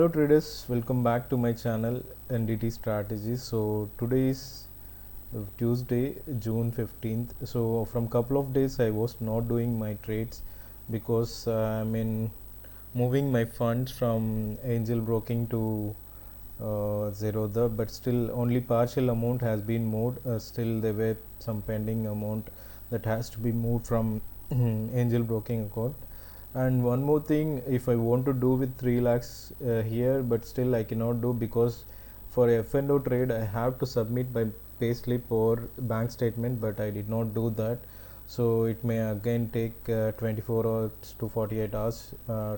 Hello traders, welcome back to my channel NDT Strategies. So today is Tuesday, June 15th. So from couple of days I was not doing my trades because I'm in moving my funds from Angel Broking to Zerodha, but still only partial amount has been moved. Still there were some pending amount that has to be moved from Angel Broking account. And one more thing, if I want to do with 3 lakhs here, but still I cannot do because for F&O trade I have to submit by payslip or bank statement, but I did not do that. So it may again take 24 hours to 48 hours.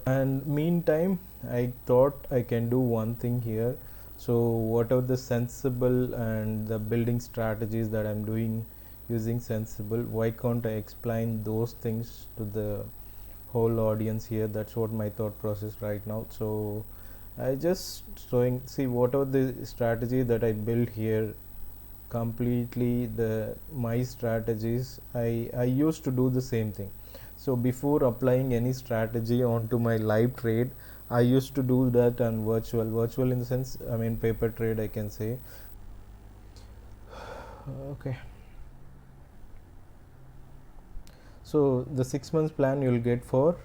And meantime, I thought I can do one thing here. So what are the sensible and the building strategies that I'm doing using sensible? Why can't I explain those things to the whole audience here? That's what my thought process right now. So I just showing, see whatever the strategy that I built here, completely the my strategies, I used to do the same thing. So before applying any strategy onto my live trade, I used to do that on virtual in the sense, I mean paper trade, I can say. Okay, so the 6 months plan you'll get for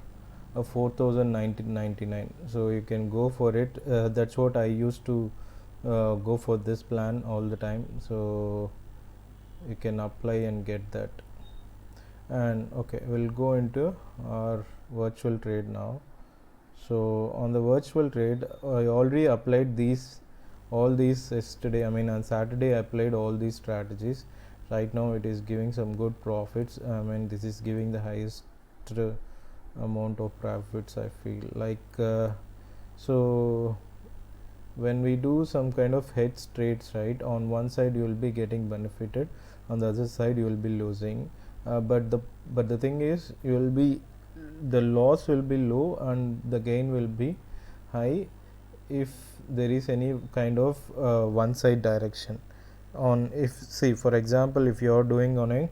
4,999, so you can go for it. That's what I used to go for this plan all the time, so you can apply and get that. And okay, we'll go into our virtual trade now. So on the virtual trade, I already applied all these yesterday. I mean on Saturday I applied all these strategies. Right now it is giving some good profits. I mean this is giving the highest amount of profits, I feel like. So when we do some kind of hedge trades, right, on one side you will be getting benefited, on the other side you will be losing. But the thing is, you will be, the loss will be low and the gain will be high if there is any kind of one side direction. On, if see for example, if you are doing on a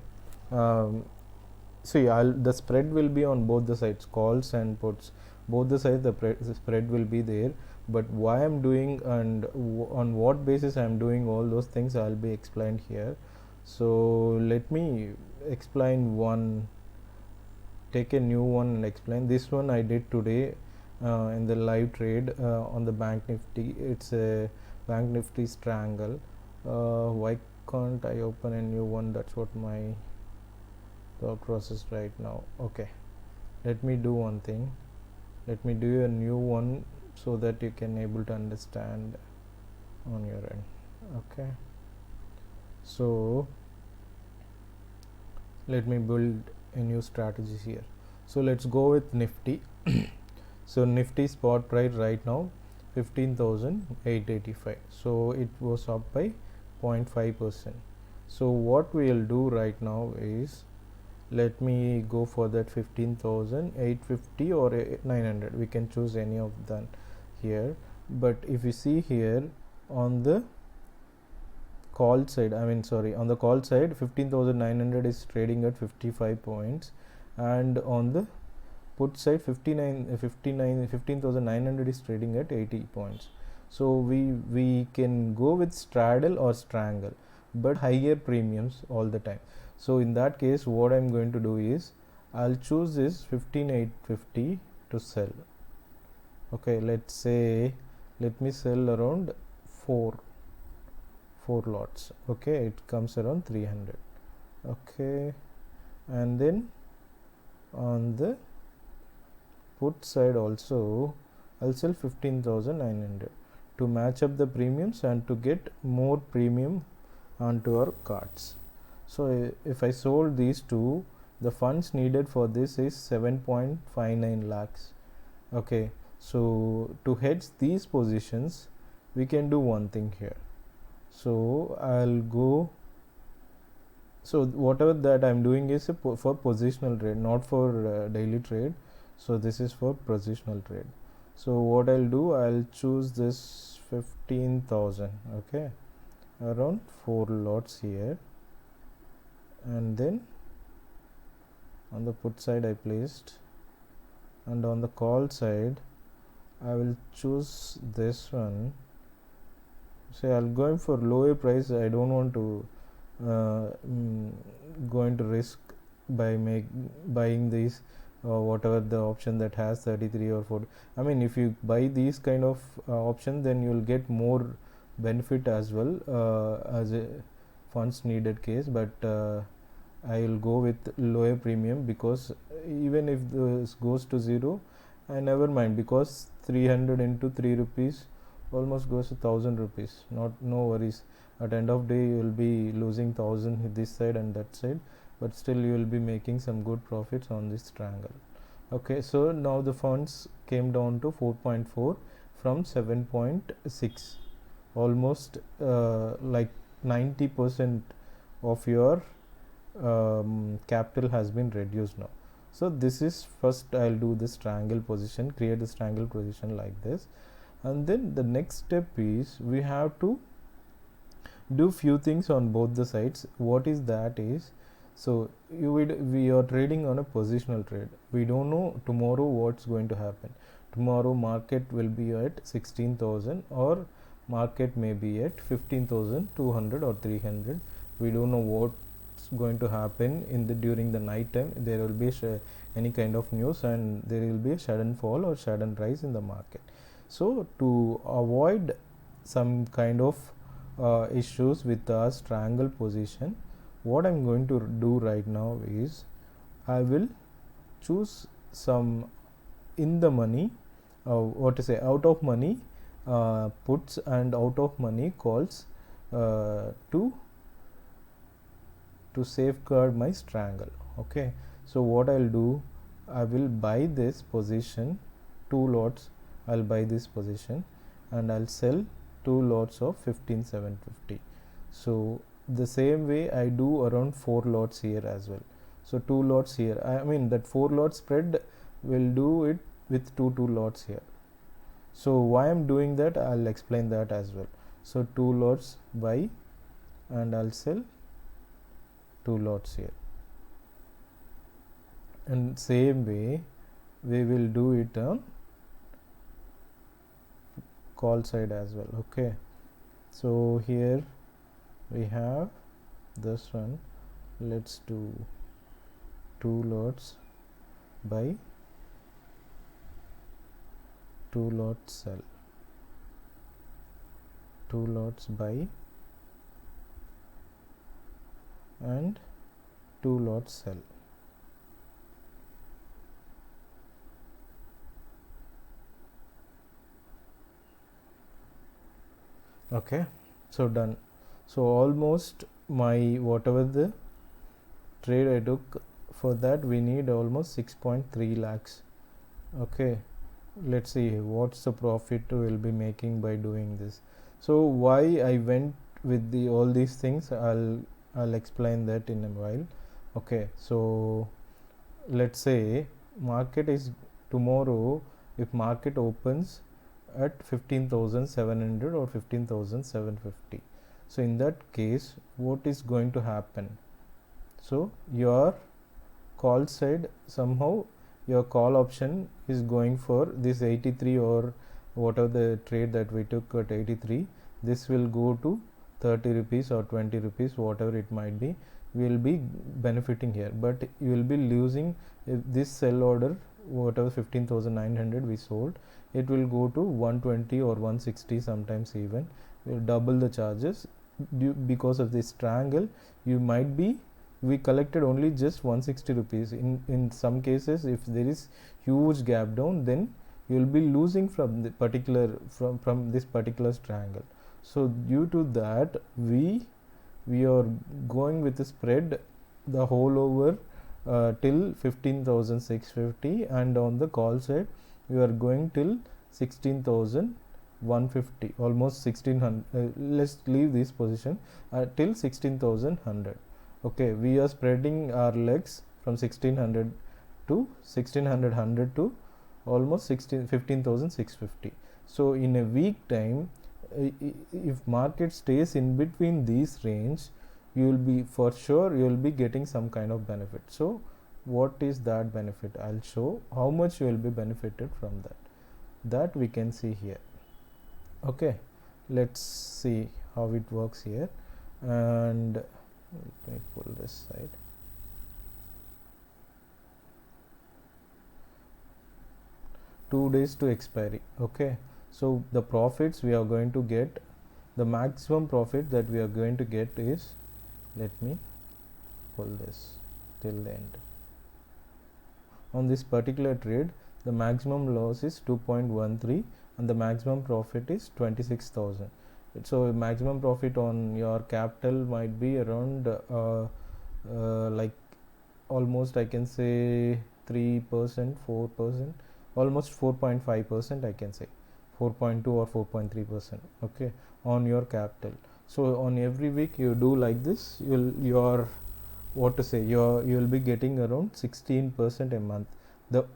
see, the spread will be on both the sides, calls and puts, both the sides the spread will be there. But why I'm doing and on what basis I'm doing all those things, I'll be explained here. So let me explain one, take a new one and explain. This one I did today in the live trade on the bank nifty. It's a bank nifty strangle. Why can't I open a new one? That's what my thought process right now. Okay, let me do one thing, let me do a new one so that you can able to understand on your end. Okay, so let me build a new strategy here. So let's go with Nifty. So Nifty spot price right now 15,885, so it was up by 0.5%. so what we'll do right now is, let me go for that 15,850 or 900, we can choose any of them here. But if you see here on the call side, I mean sorry, on the call side 15,900 is trading at 55 points, and on the put side 15,900 is trading at 80 points. So we can go with straddle or strangle, but higher premiums all the time. So in that case, what I'm going to do is, I'll choose this 15,850 to sell. Okay, let's say, let me sell around four lots. Okay, it comes around 300. Okay, and then on the put side also I'll sell 15,900 to match up the premiums and to get more premium onto our cards. So if I sold these two, the funds needed for this is 7.59 lakhs. Okay, so to hedge these positions, we can do one thing here. So I'll go, so whatever that I'm doing is for positional trade, not for daily trade. So this is for positional trade. So what I'll do, I'll choose this 15,000, okay, around 4 lots here, and then on the put side I placed, and on the call side I will choose this one. Say I'll going for lower price. I don't want to going to risk by buying these whatever the option that has 33 or 40. I mean, if you buy these kind of option, then you'll get more benefit as well as a funds needed case. But I will go with lower premium, because even if this goes to zero, I never mind, because 300 into 3 rupees almost goes to 1000 rupees. No worries. At end of day you will be losing 1000 this side and that side, but still you will be making some good profits on this triangle. Okay, so now the funds came down to 4.4 from 7.6, almost like 90% of your capital has been reduced now. So this is first I'll do this triangle position, create this triangle position like this, and then the next step is we have to do few things on both the sides. What is that is, so we are trading on a positional trade. We don't know tomorrow what's going to happen. Tomorrow market will be at 16,000 or market may be at 15,200 or 300. We don't know what's going to happen in the during the night time. There will be any kind of news, and there will be a sudden fall or sudden rise in the market. So to avoid some kind of issues with our triangle position, what I'm going to do right now is I will choose some in the money what to say out of money puts and out of money calls to safeguard my triangle. Okay, so what I'll do, I will buy this position 2 lots. I'll buy this position and I'll sell 2 lots of 15,750. So the same way I do around 4 lots here as well. So 2 lots here, I mean that 4 lot spread will do it with 2 lots here. So why I'm doing that, I'll explain that as well. So 2 lots buy and I'll sell 2 lots here, and same way we will do it on call side as well. Okay, so here we have this one. Let's do 2 lots buy, 2 lots sell, 2 lots buy and 2 lots sell. Okay, so done. So almost my whatever the trade I took, for that we need almost 6.3 lakhs. Okay, let's see what's the profit we'll be making by doing this. So why I went with the all these things, I'll explain that in a while. Okay, so let's say market is tomorrow, if market opens at 15,700 or 15,750, so in that case what is going to happen? So your call side, somehow your call option is going for this 83 or whatever the trade that we took at 83, this will go to 30 rupees or 20 rupees, whatever it might be. We will be benefiting here, but you will be losing if this sell order, whatever 15,900 we sold, it will go to 120 or 160, sometimes even will double the charges. Because of this triangle, you might be, we collected only just 160 rupees. In some cases, if there is huge gap down, then you will be losing from the particular from this particular triangle. So due to that, we are going with the spread the whole over till 15,650, and on the call side we are going till 16,150, almost 1600. Let's leave this position till 16,100. Okay, we are spreading our legs from 1600 to 1600 to almost 15,650. So in a week time, if market stays in between these range, you will be for sure you will be getting some kind of benefit. So what is that benefit? I'll show how much you will be benefited from that. that we can see here. Okay, let's see how it works here, and let me pull this side. Two days to expiry. Okay, so the profits we are going to get, the maximum profit that we are going to get is, let me pull this till the end. On this particular trade, the maximum loss is 2.13 and the maximum profit is 26,000. So maximum profit on your capital might be around like almost, I can say 3%, 4%, almost 4.5%, I can say 4.2 or 4.3%. okay, on your capital. So on every week you do like this, you'll be getting around 16% a month.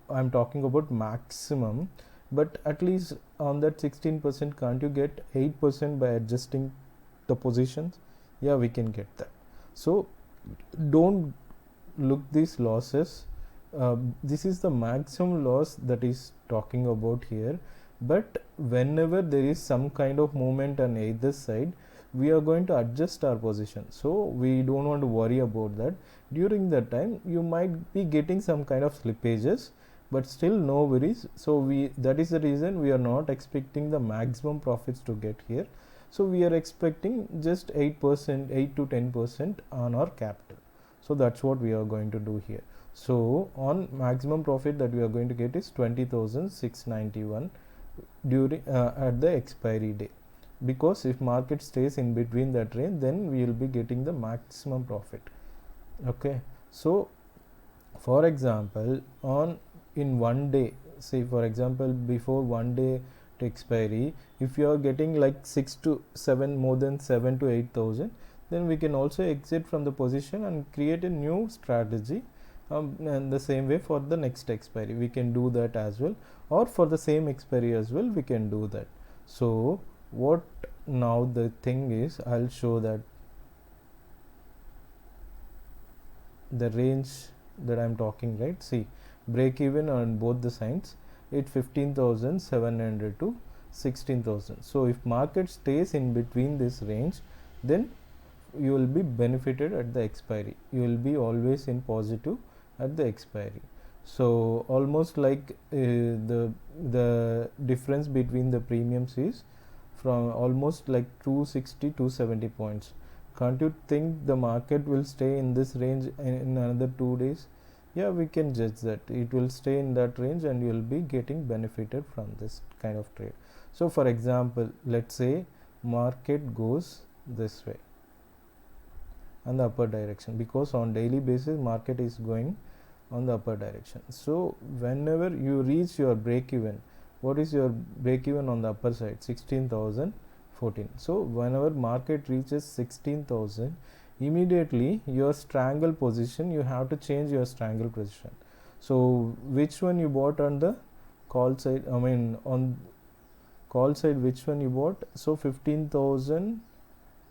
I'm talking about maximum, but at least on that 16%, can't you get 8% by adjusting the positions? Yeah, we can get that. So don't look these losses. This is the maximum loss that is talking about here, but whenever there is some kind of movement on either side, we are going to adjust our position, so we don't want to worry about that. During that time you might be getting some kind of slippages, but still no worries. So that is the reason we are not expecting the maximum profits to get here. So we are expecting just 8%, 8 to 10% on our capital. So that's what we are going to do here. So on maximum profit that we are going to get is 20,691 during at the expiry day, because if market stays in between that range, then we will be getting the maximum profit. Okay, so for example, in one day, say for example before one day to expiry, if you are getting like 6 to 7, more than 7 to 8,000, then we can also exit from the position and create a new strategy. And the same way for the next expiry we can do that as well, or for the same expiry as well we can do that. So what now the thing is, I'll show that the range that I'm talking, right? See, break even on both the sides, it's 15,700 to 16,000. so if market stays in between this range, then you will be benefited at the expiry. You will be always in positive at the expiry. So almost like the difference between the premiums is from almost like 260 270 points. Can't you think the market will stay in this range in another 2 days? Yeah, we can judge that it will stay in that range and you will be getting benefited from this kind of trade. So for example, let's say market goes this way and the upper direction, because on daily basis market is going on the upper direction. So whenever you reach your break even, what is your break even on the upper side? 16,014. so whenever market reaches 16,000, immediately your strangle position, you have to change your strangle position. So which one you bought on the call side, I mean on call side, which one you bought? So 15,000,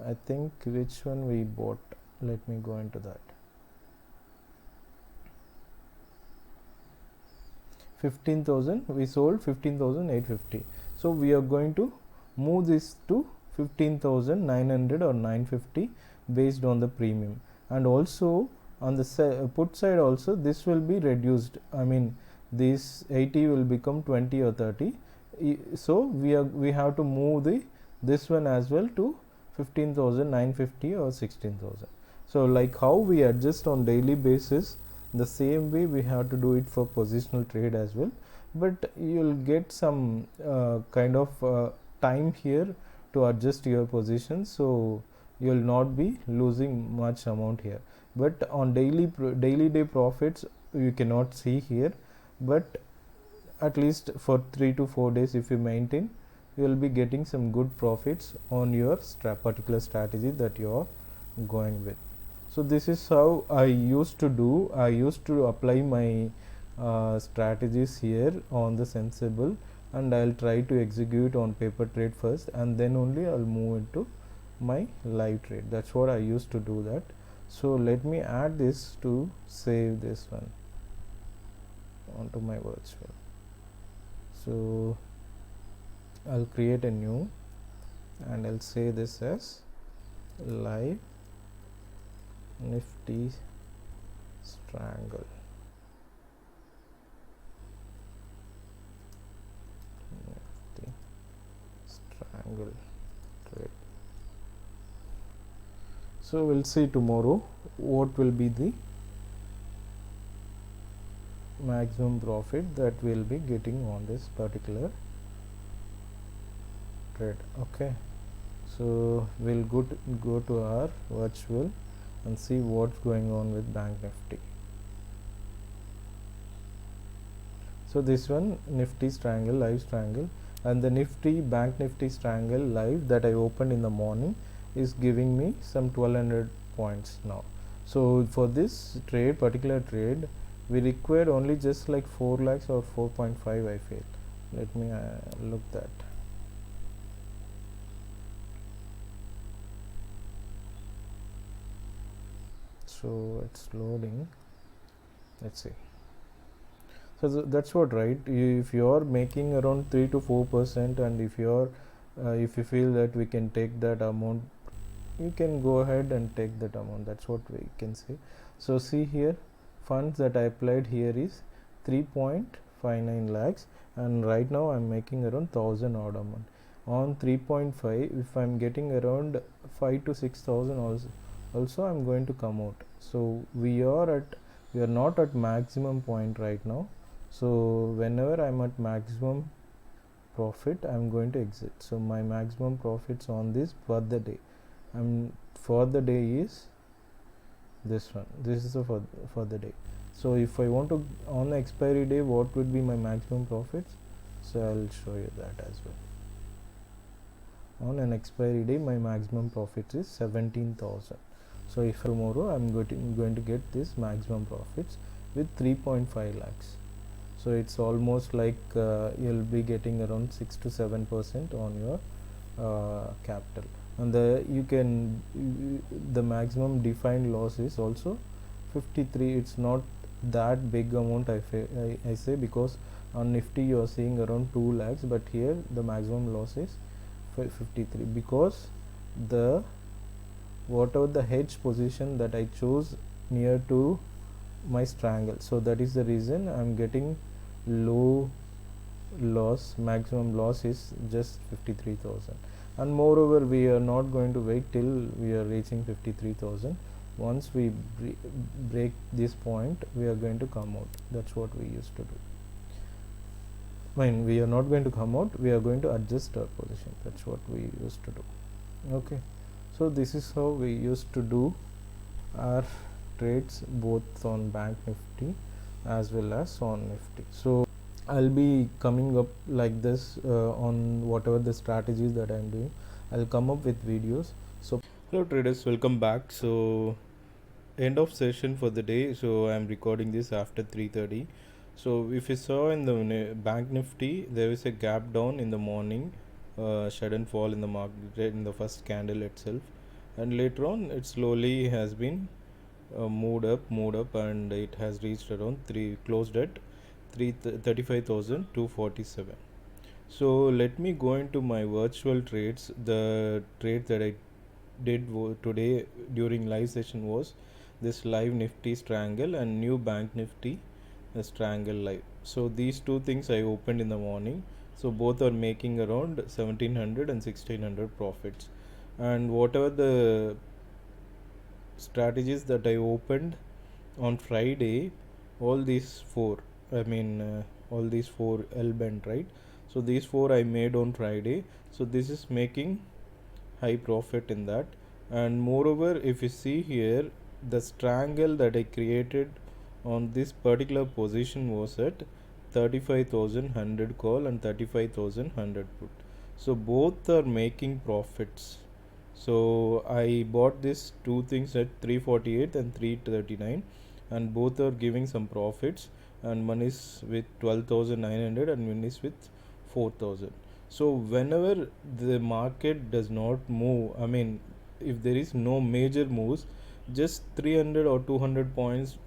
I think, which one we bought, let me go into that. 15,000 we sold 15,850. so we are going to move this to 15,900 or 950 based on the premium. And also on the put side also, this will be reduced, I mean this 80 will become 20 or 30. So we have to move this one as well to 15,950 or 16,000. so like how we adjust on daily basis, the same way we have to do it for positional trade as well, but you'll get some kind of time here to adjust your position, so you'll not be losing much amount here. But on daily day profits you cannot see here, but at least for 3 to 4 days if you maintain, you will be getting some good profits on your particular strategy that you are going with. So this is how I used to do. I used to apply my strategies here on the Sensible, and I'll try to execute on paper trade first, and then only I'll move into my live trade. That's what I used to do that. So let me add this to save this one onto my virtual. So I'll create a new and I'll say this as live Nifty strangle. Nifty strangle trade. So we'll see tomorrow what will be the maximum profit that we'll be getting on this particular trade. Okay, so we'll go to our virtual and see what's going on with Bank Nifty. So this one Nifty strangle, live strangle, and the Nifty Bank Nifty strangle live that I opened in the morning is giving me some 1200 points now. So for this trade, particular trade, we required only just like 4 lakhs or 4.5 I feel. Let me look that. So it's loading. Let's see. So that's what, right? If you're making around 3 to 4%, and if you feel that we can take that amount, you can go ahead and take that amount. That's what we can say. So see here, funds that I applied here is 3.59 lakhs, and right now I'm making around 1000 odd amount. On 3.5, if I'm getting around 5 to 6,000 also I'm going to come out. So we are not at maximum point right now. So whenever I'm at maximum profit, I'm going to exit. So my maximum profits on this for the day, for the day is this one. This is for the day. So if I want to, on the expiry day, what would be my maximum profits? So I'll show you that as well. On an expiry day, my maximum profit is 17,000. So if tomorrow I'm going to get this maximum profits with 3.5 lakhs. So it's almost like you'll be getting around 6 to 7% on your capital, and the maximum defined loss is also 53. It's not that big amount I say, because on Nifty you are seeing around 2 lakhs, but here the maximum loss is 53 because whatever the hedge position that I chose near to my strangle. So that is the reason I'm getting low loss. Maximum loss is just 53,000, and moreover we are not going to wait till we are reaching 53,000. Once we break this point, we are going to come out. That's what we used to do. We are not going to come out, we are going to adjust our position. That's what we used to do. Okay, so this is how we used to do our trades, both on Bank Nifty as well as on Nifty. So I'll be coming up like this on whatever the strategies that I'm doing. I'll come up with videos. So hello traders, welcome back. So end of session for the day. So I'm recording this after 3:30. So if you saw in the Bank Nifty, there is a gap down in the morning, sudden fall in the market in the first candle itself, and later on it slowly has been moved up, and it has reached around closed at 35,247. So let me go into my virtual trades. The trade that I did today during live session was this live Nifty strangle and new Bank Nifty strangle live. So these two things I opened in the morning. So both are making around 1700 and 1600 profits, and whatever the strategies that I opened on Friday, all these four L bend, right? So these four I made on Friday. So this is making high profit in that. And moreover, if you see here, the strangle that I created on this particular position was at 35,100 call and 35,100 put. So both are making profits. So I bought these two things at 348 and 339, and both are giving some profits, and one is with 12,900 and one is with 4,000. So whenever the market does not move, if there is no major moves, just 300 or 200 points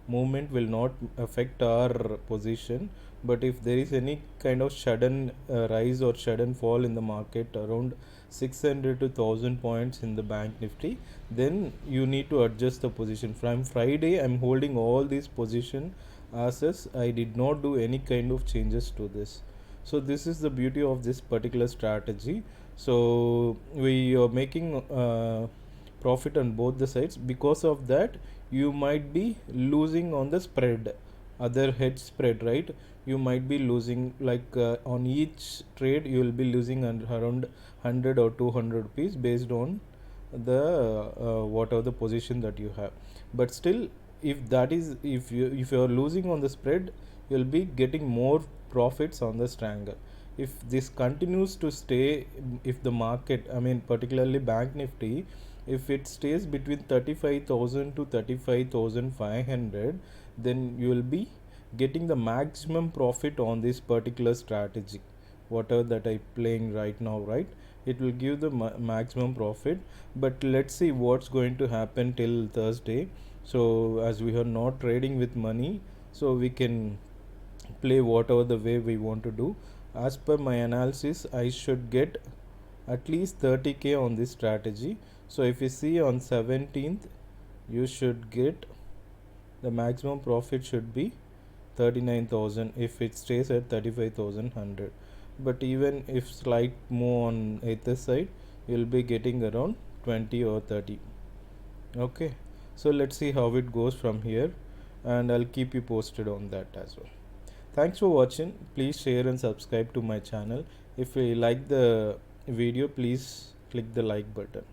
movement will not affect our position. But if there is any kind of sudden rise or sudden fall in the market around 600 to 1000 points in the bank nifty, then you need to adjust the position. From Friday I'm holding all these position as is. I did not do any kind of changes to this. So this is the beauty of this particular strategy. So we are making profit on both the sides. Because of that, you might be losing on the spread, other hedge spread, right? You might be losing, like on each trade you will be losing around 100 or 200 rupees based on the whatever the position that you have. But still, if you are losing on the spread, you'll be getting more profits on the strangle. If this continues to stay, if the market, I mean particularly bank nifty, if it stays between 35,000 to 35,500, then you will be getting the maximum profit on this particular strategy, whatever that I playing right now, right? It will give the maximum profit. But let's see what's going to happen till Thursday. So as we are not trading with money, so we can play whatever the way we want to do. As per my analysis, I should get at least 30k on this strategy. So if you see on 17th, you should get the maximum profit should be 39,000 if it stays at 35,100. But even if slight move on either side, you'll be getting around 20 or 30. Okay, so let's see how it goes from here, and I'll keep you posted on that as well. Thanks for watching. Please share and subscribe to my channel. If you like the video, please click the like button.